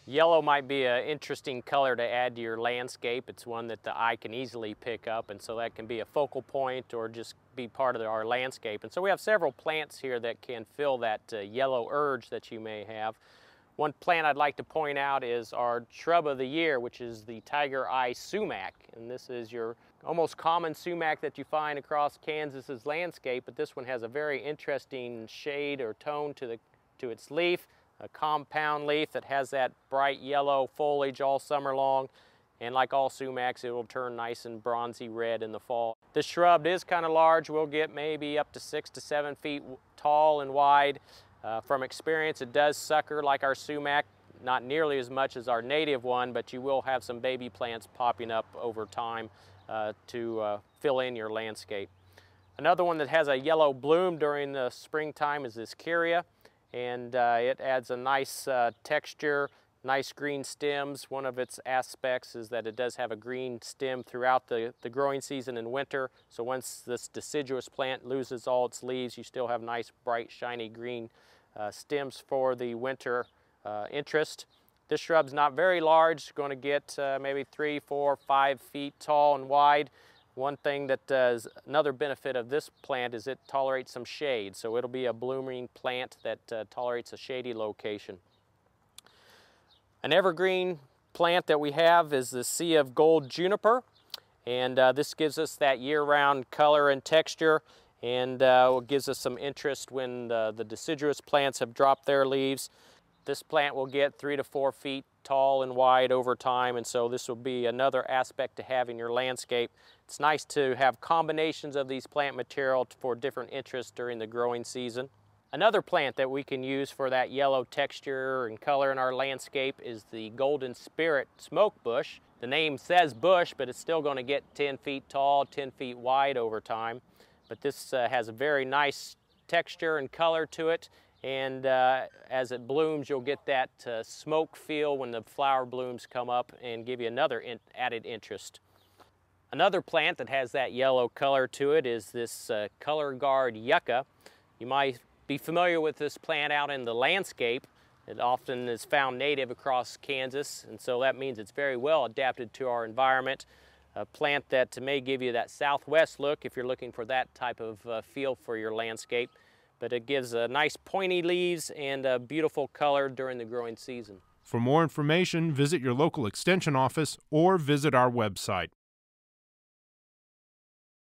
Yellow might be an interesting color to add to your landscape. It's one that the eye can easily pick up, and so that can be a focal point or just be part of our landscape. And so we have several plants here that can fill that yellow urge that you may have. One plant I'd like to point out is our shrub of the year, which is the tiger eye sumac. And this is your almost common sumac that you find across Kansas's landscape, but this one has a very interesting shade or tone to its leaf. A compound leaf that has that bright yellow foliage all summer long, and like all sumacs, it will turn nice and bronzy red in the fall. This shrub is kind of large. We'll get maybe up to 6 to 7 feet tall and wide. From experience, it does sucker like our sumac, not nearly as much as our native one, but you will have some baby plants popping up over time to fill in your landscape. Another one that has a yellow bloom during the springtime is this Kyria. And it adds a nice texture, nice green stems. One of its aspects is that it does have a green stem throughout the growing season in winter. So once this deciduous plant loses all its leaves, you still have nice, bright, shiny green stems for the winter interest. This shrub's not very large. It's going to get maybe 3, 4, 5 feet tall and wide. One thing that is another benefit of this plant is it tolerates some shade, so it'll be a blooming plant that tolerates a shady location. An evergreen plant that we have is the sea of gold juniper, and this gives us that year-round color and texture, and gives us some interest when the deciduous plants have dropped their leaves. This plant will get 3 to 4 feet tall and wide over time, and so this will be another aspect to have in your landscape. It's nice to have combinations of these plant material for different interests during the growing season. Another plant that we can use for that yellow texture and color in our landscape is the golden spirit smoke bush. The name says bush, but it's still going to get 10 feet tall, 10 feet wide over time. But this has a very nice texture and color to it. And as it blooms, you'll get that smoke feel when the flower blooms come up and give you another added interest. Another plant that has that yellow color to it is this color guard yucca. You might be familiar with this plant out in the landscape. It often is found native across Kansas, and so that means it's very well adapted to our environment. A plant that may give you that southwest look if you're looking for that type of feel for your landscape. But it gives nice pointy leaves and a beautiful color during the growing season. For more information, visit your local extension office or visit our website.